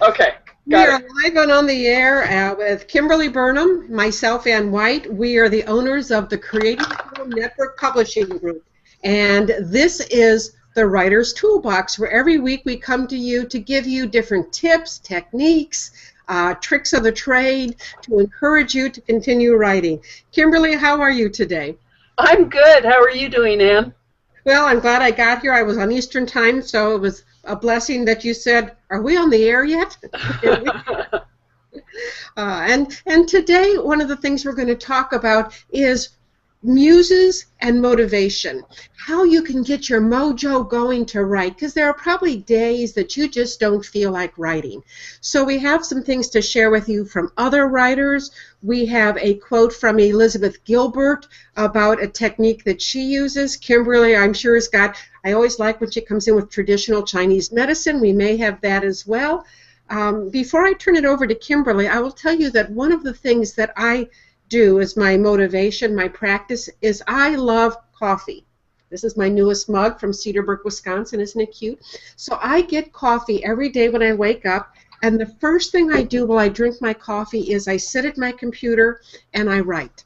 Okay, We got are it. live and on the air with Kimberly Burnham, myself, and White. We are the owners of the Creative Flow Network Publishing Group. And this is the Writer's Toolbox, where every week we come to you to give you different tips, techniques, tricks of the trade to encourage you to continue writing. Kimberly, how are you today? I'm good. How are you doing, Ann? Well, I'm glad I got here. I was on Eastern Time, so it was a blessing that you said, "Are we on the air yet?" And today, one of the things we're going to talk about is muses and motivation. How you can get your mojo going to write, because there are probably days that you just don't feel like writing. So we have some things to share with you from other writers. We have a quote from Elizabeth Gilbert about a technique that she uses. Kimberly, I'm sure, has got, I always like when she comes in with traditional Chinese medicine. We may have that as well. Before I turn it over to Kimberly, I will tell you that one of the things that I do as my motivation, my practice, is I love coffee. This is my newest mug from Cedarbrook, Wisconsin. Isn't it cute? So I get coffee every day when I wake up, and the first thing I do while I drink my coffee is I sit at my computer and I write.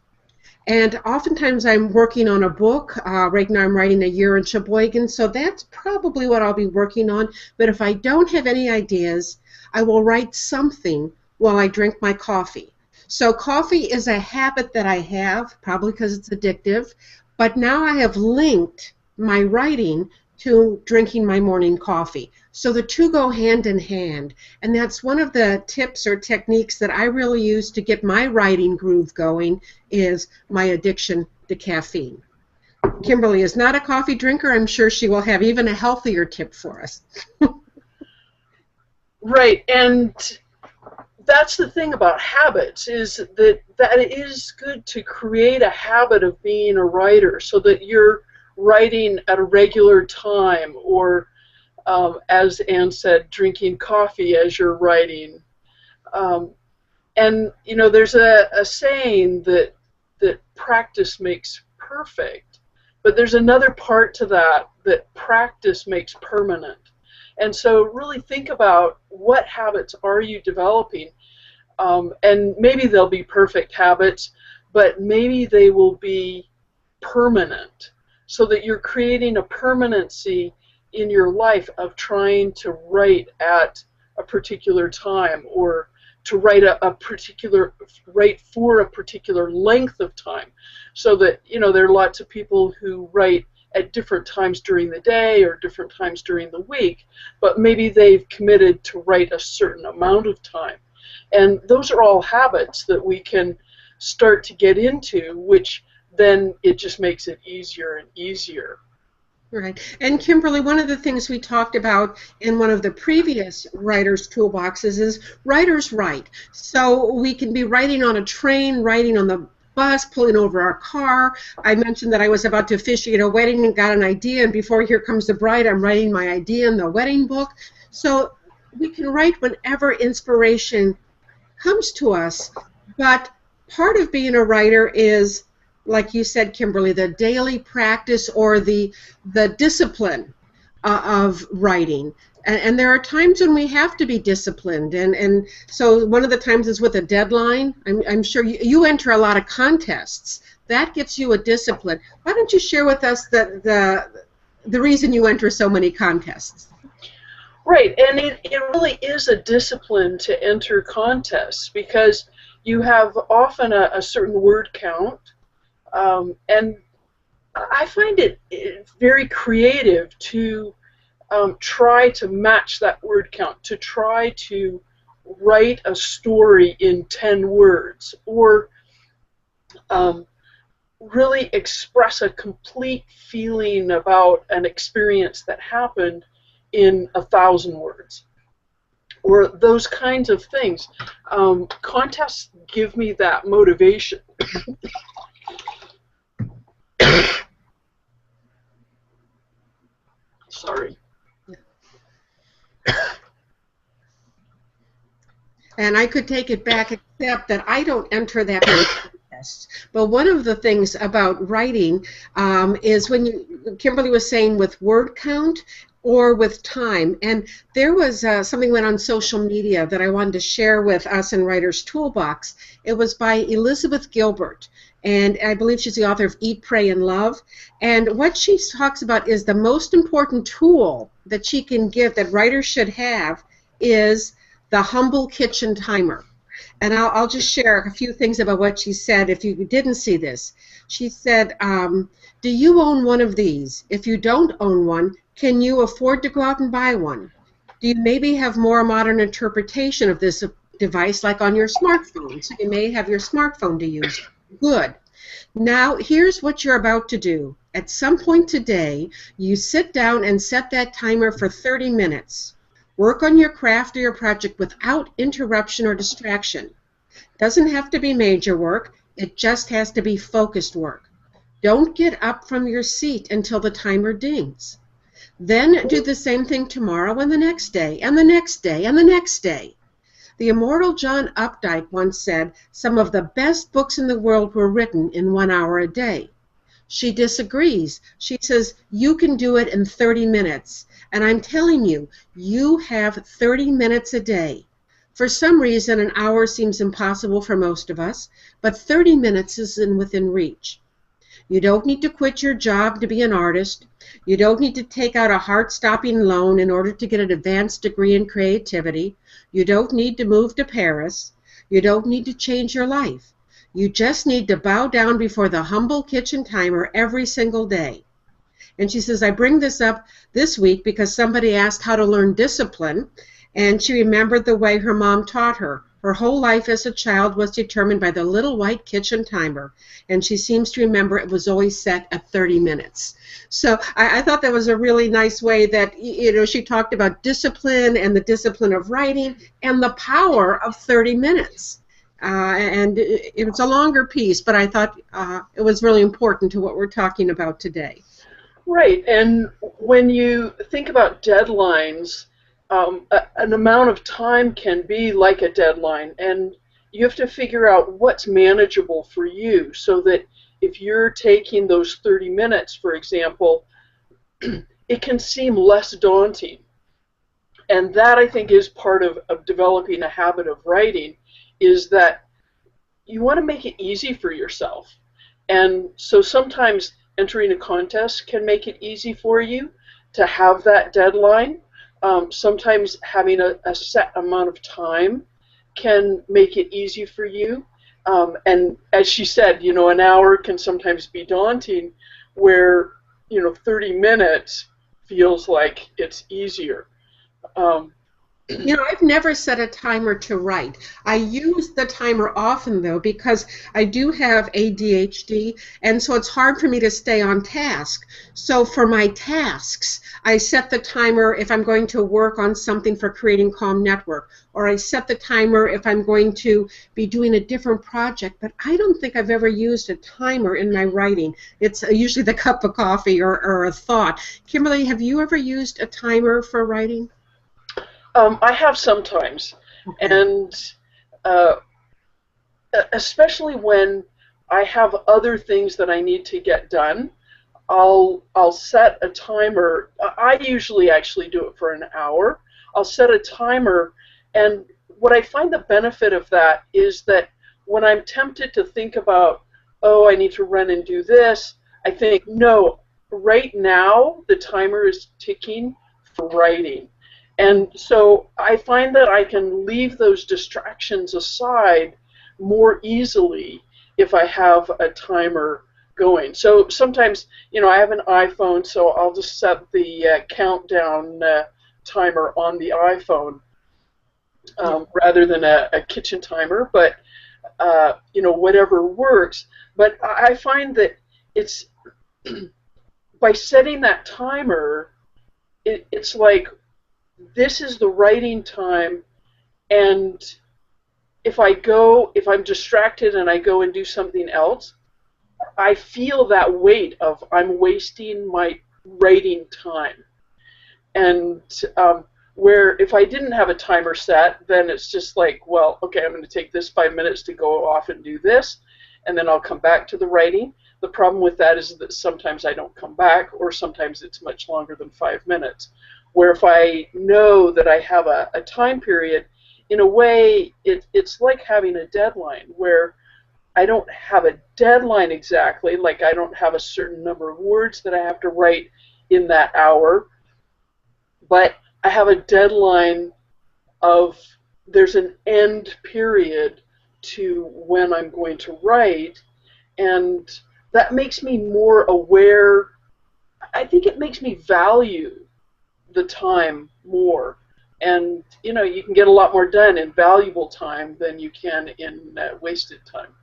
And oftentimes I'm working on a book. Right now I'm writing A Year in Sheboygan, so that's probably what I'll be working on. But if I don't have any ideas, I will write something while I drink my coffee. So coffee is a habit that I have, probably because it's addictive, but now I have linked my writing to drinking my morning coffee. So the two go hand in hand, and that's one of the tips or techniques that I really use to get my writing groove going is my addiction to caffeine. Kimberly is not a coffee drinker. I'm sure she will have even a healthier tip for us. Right, and that's the thing about habits is that it is good to create a habit of being a writer so that you're writing at a regular time or, as Ann said, drinking coffee as you're writing. Um, and, there's a saying that practice makes perfect, but there's another part to that practice makes permanent. And so really think about what habits are you developing, and maybe they'll be perfect habits, but maybe they will be permanent, so that you're creating a permanency in your life of trying to write at a particular time, or to write write for a particular length of time, so that there are lots of people who write at different times during the day or different times during the week, but maybe they've committed to write a certain amount of time. And those are all habits that we can start to get into, which then it just makes it easier and easier. Right. And Kimberly, one of the things we talked about in one of the previous writers' toolboxes is writers write. So we can be writing on a train, writing on the bus, pulling over our car. I mentioned that I was about to officiate a wedding and got an idea, and before here comes the bride, I'm writing my idea in the wedding book. So we can write whenever inspiration comes to us, but part of being a writer is, like you said, Kimberly, the daily practice or the discipline of writing. And there are times when we have to be disciplined, and so one of the times is with a deadline. I'm sure you enter a lot of contests. That gets you a discipline. Why don't you share with us the reason you enter so many contests? Right, and it really is a discipline to enter contests, because you have often a certain word count, and I find it very creative to try to match that word count, to try to write a story in 10 words, or um, really express a complete feeling about an experience that happened in 1,000 words, or those kinds of things. Contests give me that motivation. Sorry. And I could take it back, except that I don't enter that many contests. But one of the things about writing is when Kimberly was saying with word count, or with time. And there was something went on social media that I wanted to share with us in Writer's Toolbox. It was by Elizabeth Gilbert, and I believe she's the author of Eat, Pray, and Love. And what she talks about is the most important tool that she can give, that writers should have, is the humble kitchen timer. And I'll just share a few things about what she said if you didn't see this. She said, do you own one of these? If you don't own one, can you afford to go out and buy one? Do you maybe have more modern interpretation of this device, like on your smartphone? So you may have your smartphone to use. Good. Now, here's what you're about to do. At some point today, you sit down and set that timer for 30 minutes. Work on your craft or your project without interruption or distraction. Doesn't have to be major work. It just has to be focused work. Don't get up from your seat until the timer dings. Then do the same thing tomorrow and the next day and the next day and the next day. The immortal John Updike once said, some of the best books in the world were written in 1 hour a day. She disagrees. She says, you can do it in 30 minutes. And I'm telling you, you have 30 minutes a day. For some reason, an hour seems impossible for most of us, but 30 minutes is within reach. You don't need to quit your job to be an artist. You don't need to take out a heart-stopping loan in order to get an advanced degree in creativity. You don't need to move to Paris. You don't need to change your life. You just need to bow down before the humble kitchen timer every single day. And she says, I bring this up this week because somebody asked how to learn discipline, and she remembered the way her mom taught her. Her whole life as a child was determined by the little white kitchen timer, and she seems to remember it was always set at 30 minutes. So I thought that was a really nice way that, you know, she talked about discipline and the discipline of writing and the power of 30 minutes. And it was a longer piece, but I thought it was really important to what we're talking about today. Right, and when you think about deadlines, an amount of time can be like a deadline, and you have to figure out what's manageable for you so that if you're taking those 30 minutes, for example, it can seem less daunting. And that, I think, is part of developing a habit of writing, is that you want to make it easy for yourself. And so sometimes entering a contest can make it easy for you to have that deadline. Sometimes having a set amount of time can make it easy for you. And as she said, you know, an hour can sometimes be daunting, where, you know, 30 minutes feels like it's easier. You know, I've never set a timer to write. I use the timer often, though, because I do have ADHD, and so it's hard for me to stay on task. So for my tasks, I set the timer if I'm going to work on something for Creating Calm Network, or I set the timer if I'm going to be doing a different project, but I don't think I've ever used a timer in my writing. It's usually the cup of coffee or a thought. Kimberly, have you ever used a timer for writing? I have sometimes, and especially when I have other things that I need to get done, I'll set a timer. I usually actually do it for an hour. I'll set a timer, and what I find the benefit of that is that when I'm tempted to think about, oh, I need to run and do this, I think, no, right now the timer is ticking for writing. And so I find that I can leave those distractions aside more easily if I have a timer going. So sometimes, you know, I have an iPhone, so I'll just set the countdown timer on the iPhone rather than a kitchen timer, but, you know, whatever works. But I find that it's, by setting that timer, it's like, this is the writing time, and if I'm distracted and I go and do something else, I feel that weight of I'm wasting my writing time. And where if I didn't have a timer set, then it's just like, well, okay, I'm going to take this 5 minutes to go off and do this, and then I'll come back to the writing. The problem with that is that sometimes I don't come back, or sometimes it's much longer than 5 minutes. where if I know that I have a time period, in a way, it's like having a deadline where I don't have a deadline exactly, like I don't have a certain number of words that I have to write in that hour, but I have a deadline of there's an end period to when I'm going to write, and that makes me more aware. I think it makes me value the time more. And, you know, you can get a lot more done in valuable time than you can in wasted time.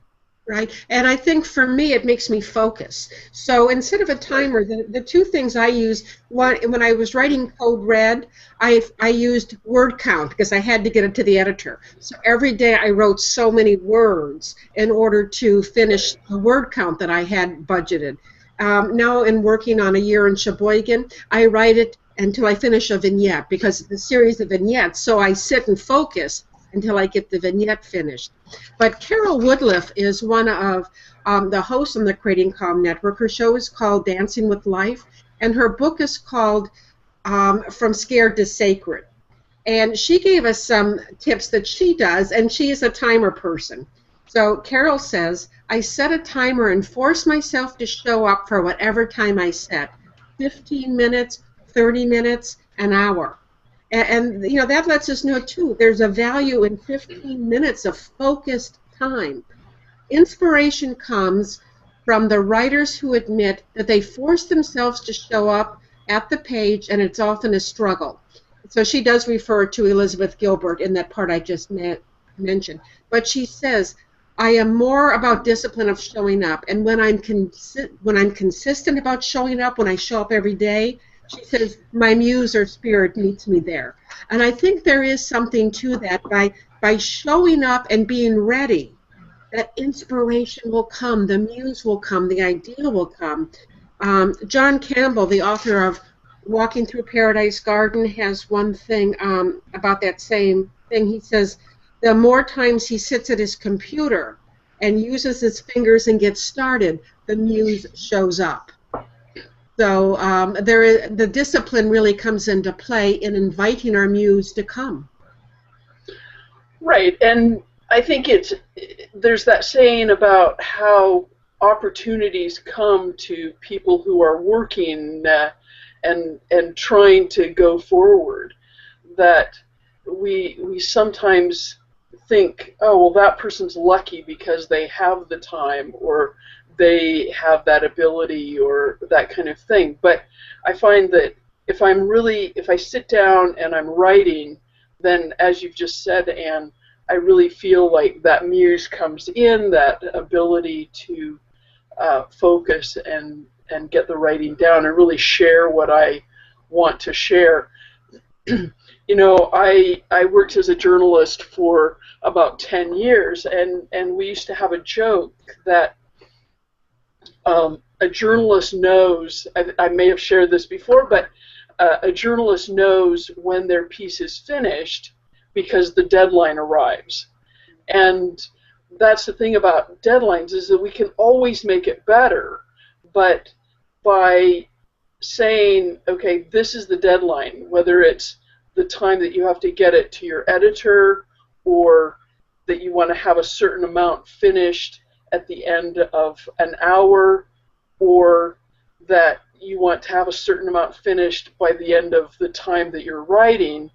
Right, and I think for me it makes me focus. So instead of a Right. timer, the two things I use, one, when I was writing Code Red, I used word count because I had to get it to the editor. So every day I wrote so many words in order to finish the word count that I had budgeted. Now in working on A Year in Sheboygan, I write it until I finish a vignette because it's a series of vignettes, so I sit and focus until I get the vignette finished. But Carol Woodliff is one of the hosts on the Creating Calm Network. Her show is called Dancing with Life, and her book is called From Scared to Sacred. And she gave us some tips that she does, and she is a timer person. So Carol says, I set a timer and force myself to show up for whatever time I set, 15 minutes, 30 minutes, an hour. And you know, that lets us know, too, there's a value in 15 minutes of focused time. Inspiration comes from the writers who admit that they force themselves to show up at the page, and it's often a struggle. So she does refer to Elizabeth Gilbert in that part I just mentioned. But she says, I am more about discipline of showing up, and when I'm consistent about showing up, when I show up every day, she says, my muse or spirit meets me there. And I think there is something to that. By showing up and being ready, that inspiration will come, the muse will come, the idea will come. John Campbell, the author of Walking Through Paradise Garden, has one thing about that same thing. He says, the more times he sits at his computer and uses his fingers and gets started, the muse shows up. So the discipline really comes into play in inviting our muse to come. Right, and I think there's that saying about how opportunities come to people who are working and trying to go forward. That we sometimes think, oh, well, that person's lucky because they have the time or they have that ability or that kind of thing. But I find that if I sit down and I'm writing, then as you've just said, Anne, I really feel like that muse comes in, that ability to focus and get the writing down and really share what I want to share. You know, I worked as a journalist for about 10 years, and we used to have a joke that a journalist knows, I may have shared this before, but a journalist knows when their piece is finished because the deadline arrives. And that's the thing about deadlines, is that we can always make it better, but by saying, okay, this is the deadline, whether it's the time that you have to get it to your editor or that you want to have a certain amount finished at the end of an hour, or that you want to have a certain amount finished by the end of the time that you're writing,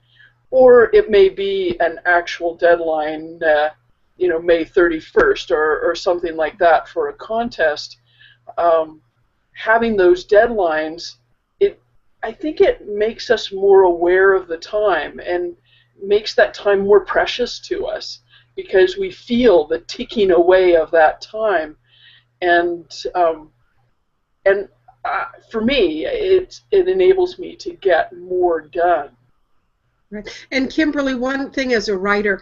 or it may be an actual deadline, May 31st or something like that for a contest. Having those deadlines, I think it makes us more aware of the time and makes that time more precious to us because we feel the ticking away of that time. And for me, it enables me to get more done. Right. And Kimberly, one thing as a writer,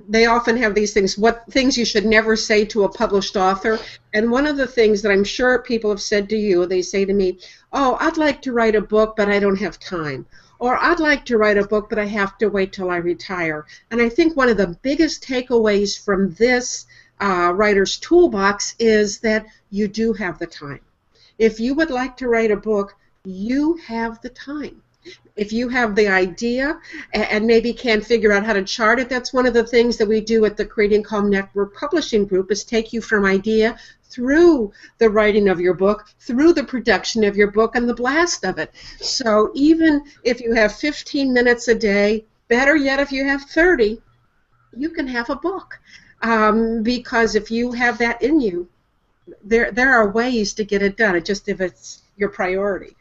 they often have these things, what things you should never say to a published author. And one of the things that I'm sure people have said to you, they say to me, oh, I'd like to write a book, but I don't have time. Or I'd like to write a book, but I have to wait till I retire. And I think one of the biggest takeaways from this writer's toolbox is that you do have the time. If you would like to write a book, you have the time. If you have the idea and maybe can't figure out how to chart it, that's one of the things that we do at the Creating Calm Network Publishing Group, is take you from idea through the writing of your book, through the production of your book, and the blast of it. So even if you have 15 minutes a day, better yet if you have 30, you can have a book. Because if you have that in you, there are ways to get it done. It just if it's your priority.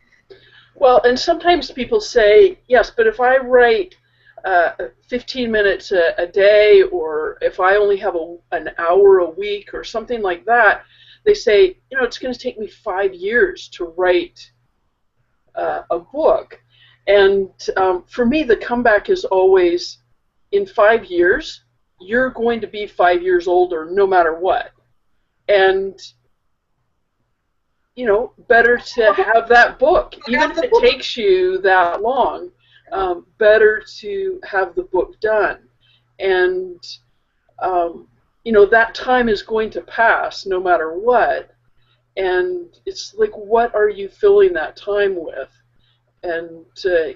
Well, and sometimes people say, yes, but if I write 15 minutes a day, or if I only have an hour a week or something like that, they say, it's going to take me 5 years to write a book. And for me, the comeback is always, in 5 years, you're going to be 5 years older no matter what. And better to have that book, even if it takes you that long. Better to have the book done, and that time is going to pass no matter what. And it's like, what are you filling that time with? And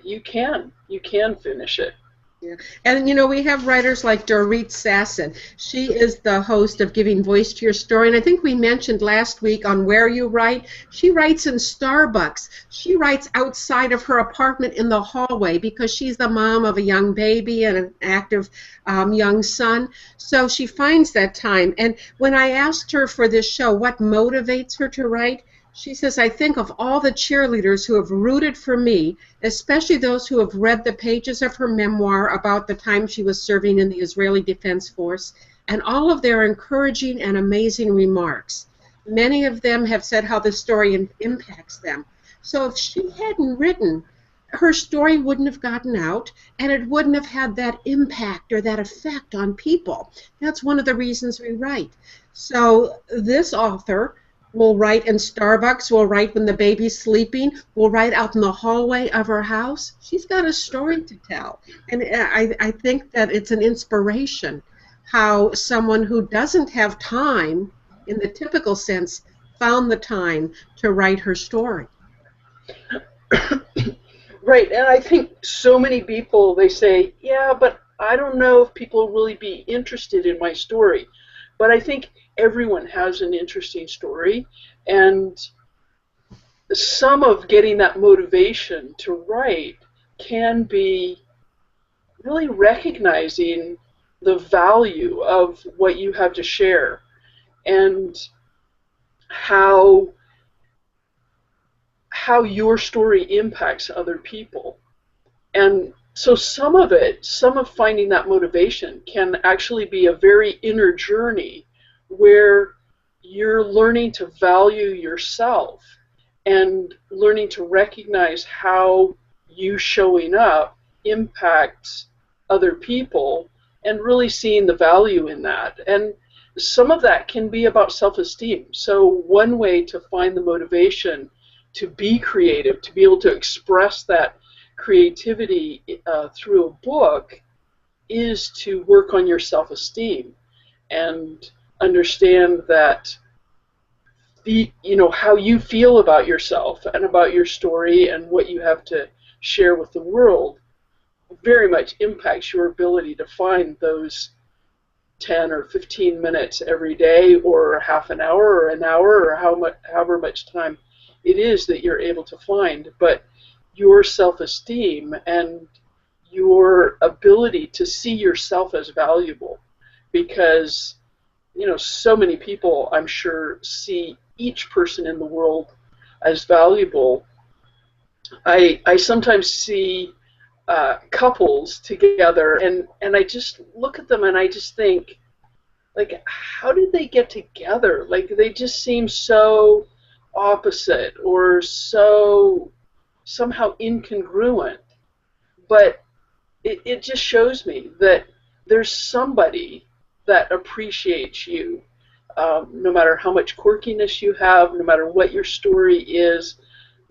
you can finish it. Yeah. And we have writers like Dorit Sasson. She is the host of Giving Voice to Your Story, and I think we mentioned last week on Where You Write. She writes in Starbucks. She writes outside of her apartment in the hallway because she's the mom of a young baby and an active young son. So she finds that time. And when I asked her for this show what motivates her to write, she says, I think of all the cheerleaders who have rooted for me, especially those who have read the pages of her memoir about the time she was serving in the Israeli Defense Force, and all of their encouraging and amazing remarks. Many of them have said how the story impacts them. So if she hadn't written, her story wouldn't have gotten out, and it wouldn't have had that impact or that effect on people. That's one of the reasons we write. So this author will write in Starbucks, will write when the baby's sleeping, will write out in the hallway of her house. She's got a story to tell. And I think that it's an inspiration how someone who doesn't have time, in the typical sense, found the time to write her story. Right, and I think so many people, they say, yeah, but I don't know if people will really be interested in my story. But I think everyone has an interesting story, and some of getting that motivation to write can be really recognizing the value of what you have to share, and how your story impacts other people. And so some of finding that motivation can actually be a very inner journey where you're learning to value yourself and learning to recognize how you showing up impacts other people, and really seeing the value in that. And some of that can be about self-esteem. So one way to find the motivation to be creative, to be able to express that creativity through a book, is to work on your self-esteem and understand that how you feel about yourself and about your story and what you have to share with the world very much impacts your ability to find those 10 or 15 minutes every day, or half an hour, or an hour, or however much time it is that you're able to find. But your self-esteem and your ability to see yourself as valuable, because so many people, I'm sure, see each person in the world as valuable. I sometimes see couples together, and I just look at them and I just think, like, how did they get together? Like, they just seem so opposite, or so somehow incongruent. But it just shows me that there's somebody that appreciates you, no matter how much quirkiness you have, no matter what your story is.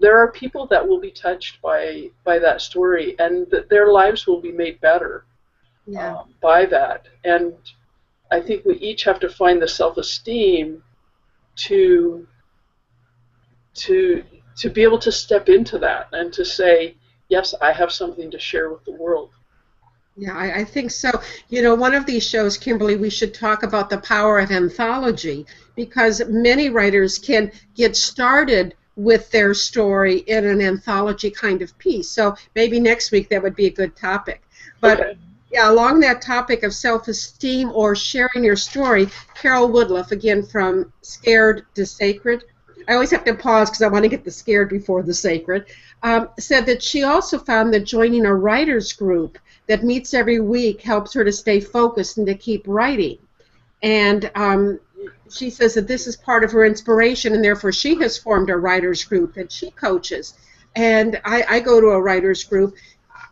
There are people that will be touched by that story, and that their lives will be made better by that. And I think we each have to find the self-esteem to be able to step into that and to say, yes, I have something to share with the world. Yeah, I think so. One of these shows, Kimberly, we should talk about the power of anthology, because many writers can get started with their story in an anthology kind of piece. So maybe next week that would be a good topic. But Okay. yeah, along that topic of self-esteem or sharing your story, Carol Woodruff, again from Scared to Sacred. I always have to pause because I want to get the scared before the sacred. Said that she also found that joining a writer's group that meets every week helps her to stay focused and to keep writing. And she says that this is part of her inspiration, and therefore she has formed a writer's group that she coaches. And I go to a writer's group.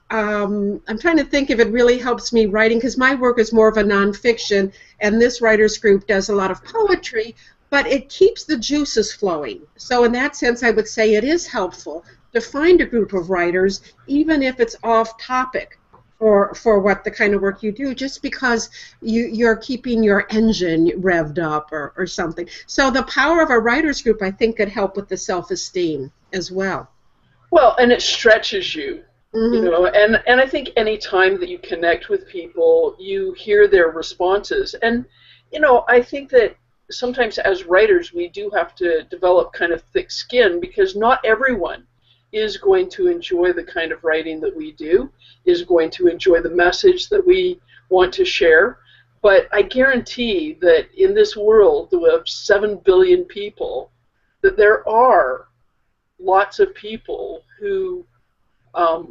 I'm trying to think if it really helps me writing, because my work is more of a nonfiction, and this writer's group does a lot of poetry, but it keeps the juices flowing. So in that sense, I would say it is helpful to find a group of writers, even if it's off topic for what the kind of work you do, just because you're keeping your engine revved up or something. So the power of a writer's group, I think, could help with the self-esteem as well. Well, and it stretches you, Mm-hmm. and I think any time that you connect with people, you hear their responses. And, I think that sometimes as writers, we do have to develop kind of thick skin, because not everyone is going to enjoy the kind of writing that we do, is going to enjoy the message that we want to share. But I guarantee that in this world of 7 billion people, that there are lots of people who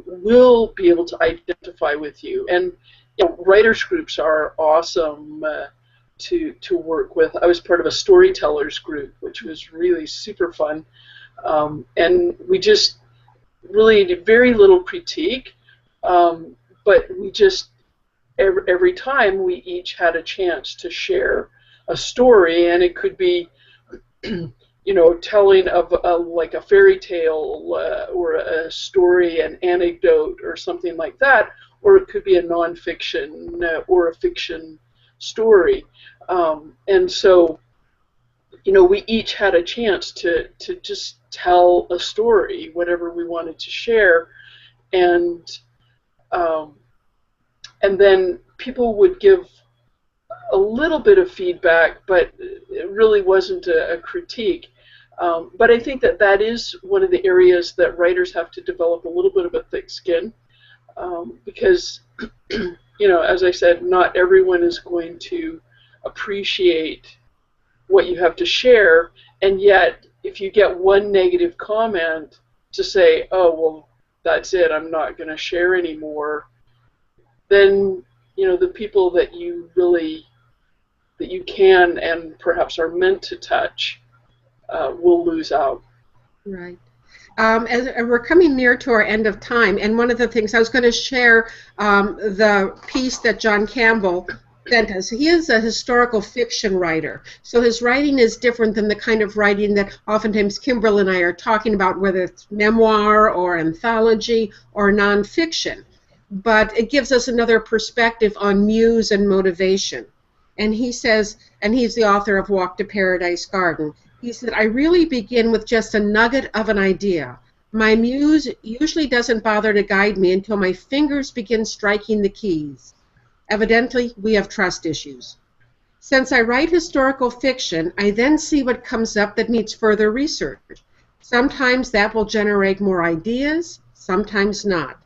will be able to identify with you. And writers groups are awesome to work with. I was part of a storytellers group, which was really super fun. And we just really did very little critique, but we just, every time we each had a chance to share a story, and it could be telling of like a fairy tale or a story, an anecdote or something like that, or it could be a nonfiction or a fiction story. And so, we each had a chance to just tell a story, whatever we wanted to share, and um, and then people would give a little bit of feedback, but it really wasn't a critique. But I think that that is one of the areas that writers have to develop a little bit of a thick skin, because, as I said, not everyone is going to appreciate what you have to share, and yet if you get one negative comment, to say, oh, well, that's it, I'm not going to share anymore, then, the people that you really, that you can and perhaps are meant to touch will lose out. Right. As we're coming near to our end of time, and one of the things I was going to share, the piece that John Campbell sent us. He is a historical fiction writer, so his writing is different than the kind of writing that oftentimes Kimberly and I are talking about, whether it's memoir or anthology or nonfiction. But it gives us another perspective on muse and motivation. And he says, and he's the author of Walk to Paradise Garden, he said, I really begin with just a nugget of an idea. My muse usually doesn't bother to guide me until my fingers begin striking the keys. Evidently, we have trust issues. Since I write historical fiction, I then see what comes up that needs further research. Sometimes that will generate more ideas, sometimes not.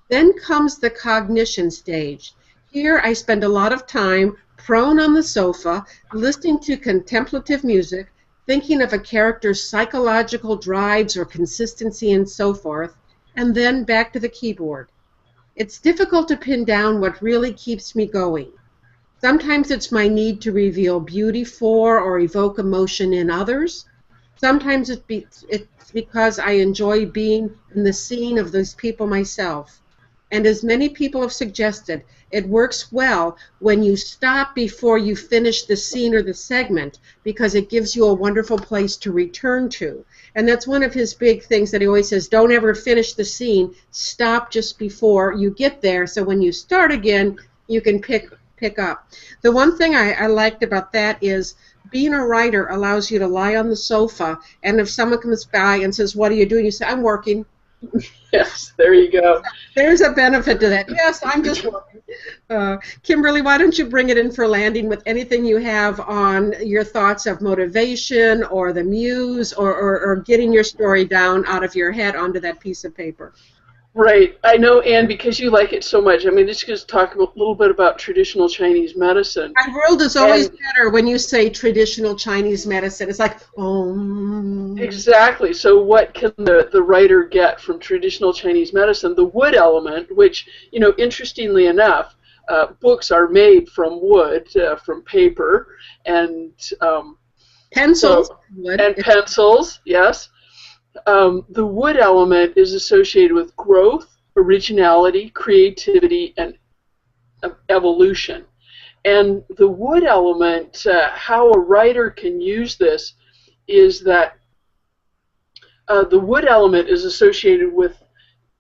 Then comes the cognition stage. Here I spend a lot of time prone on the sofa, listening to contemplative music, thinking of a character's psychological drives or consistency and so forth, and then back to the keyboard. It's difficult to pin down what really keeps me going. Sometimes it's my need to reveal beauty for or evoke emotion in others. Sometimes it's because I enjoy being in the scene of those people myself. And as many people have suggested, it works well when you stop before you finish the scene or the segment, because it gives you a wonderful place to return to. And that's one of his big things that he always says, don't ever finish the scene, stop just before you get there, so when you start again, you can pick up. The one thing I liked about that is being a writer allows you to lie on the sofa, and if someone comes by and says, what are you doing? You say, I'm working. Yes, there you go. There's a benefit to that. Yes, I'm just working. Kimberly, why don't you bring it in for landing with anything you have on your thoughts of motivation or the muse or getting your story down out of your head onto that piece of paper. Right. I know, Anne, because you like it so much. I mean, just talk a little bit about traditional Chinese medicine. My world is always And better when you say traditional Chinese medicine. It's like, exactly. So what can the writer get from traditional Chinese medicine? The wood element, which, interestingly enough, books are made from wood, from paper, and pencils. Wood. and pencils, yes. The wood element is associated with growth, originality, creativity, and evolution. And the wood element, how a writer can use this is that the wood element is associated with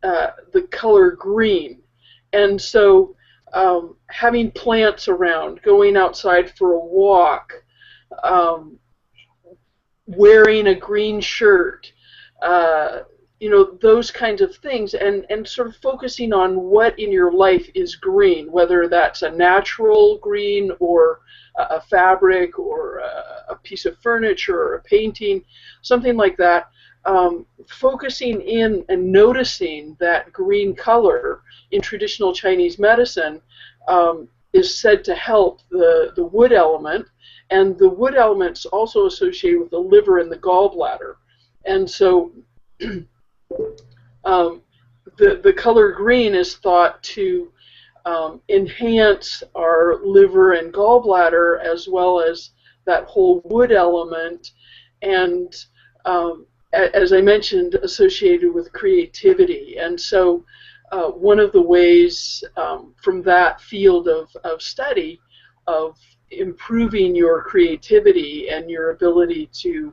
the color green. And so having plants around, going outside for a walk, wearing a green shirt, those kinds of things, and sort of focusing on what in your life is green, whether that's a natural green or a fabric or a piece of furniture or a painting, something like that. Focusing in and noticing that green color in traditional Chinese medicine is said to help the wood element, and the wood element's also associated with the liver and the gallbladder. And so the color green is thought to enhance our liver and gallbladder, as well as that whole wood element, and as I mentioned, associated with creativity. And so one of the ways from that field of study of improving your creativity and your ability to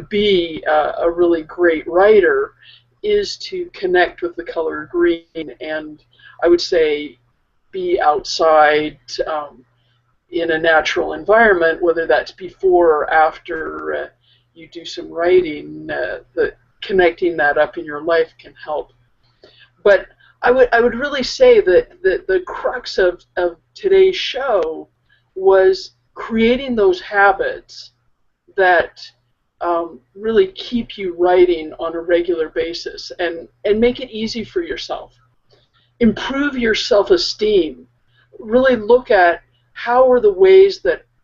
be a really great writer is to connect with the color green, and I would say be outside in a natural environment, whether that's before or after you do some writing. Connecting that up in your life can help. But I would really say that the crux of today's show was creating those habits that really keep you writing on a regular basis, and make it easy for yourself. Improve your self-esteem. Really look at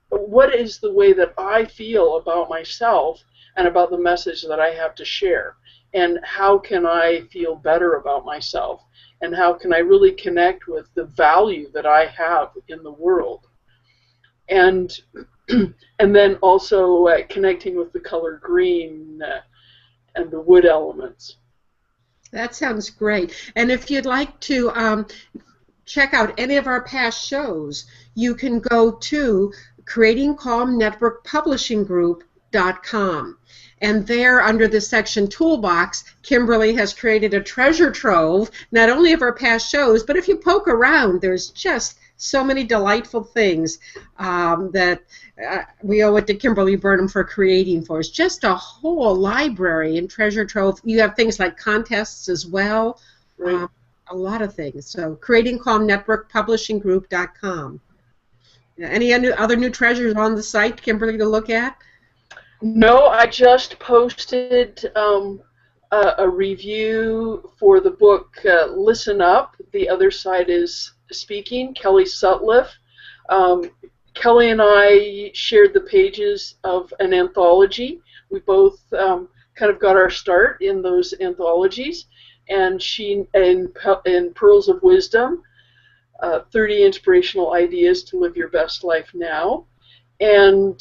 what is the way that I feel about myself and about the message that I have to share, and how can I feel better about myself, and how can I really connect with the value that I have in the world. And then also connecting with the color green and the wood elements. That sounds great. And if you'd like to check out any of our past shows, you can go to creatingcalmnetworkpublishinggroup.com. And there, under the section Toolbox, Kimberly has created a treasure trove, not only of our past shows, but if you poke around, there's just so many delightful things that we owe it to Kimberly Burnham for creating for us. Just a whole library and treasure trove. You have things like contests as well, Right. A lot of things. So creatingcalmnetworkpublishinggroup.com. Any other new treasures on the site, Kimberly, to look at? No, I just posted a review for the book Listen Up, The Other Side is Speaking, Kelly Sutliff. Kelly and I shared the pages of an anthology. We both kind of got our start in those anthologies, and she in Pearls of Wisdom, 30 Inspirational Ideas to Live Your Best Life Now. And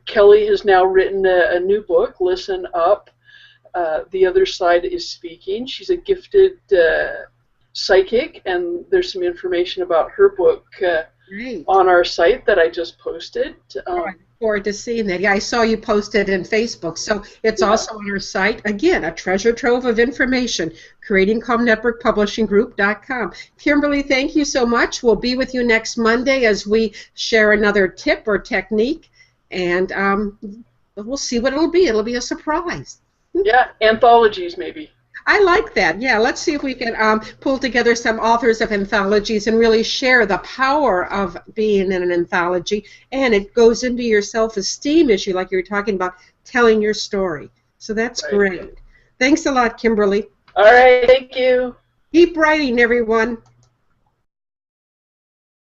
Kelly has now written a new book, Listen Up, The Other Side is Speaking. She's a gifted psychic, and there's some information about her book on our site that I just posted. I look forward to seeing that. Yeah, I saw you posted in Facebook, so it's also on our site. Again, a treasure trove of information, creatingcalmnetworkpublishinggroup.com. Kimberly, thank you so much. We'll be with you next Monday as we share another tip or technique, and we'll see what it'll be. It'll be a surprise. Yeah, anthologies maybe. I like that. Yeah, let's see if we can pull together some authors of anthologies and really share the power of being in an anthology. And it goes into your self-esteem issue, like you were talking about, telling your story. So that's Right. great. Thanks a lot, Kimberly. All right, thank you. Keep writing, everyone.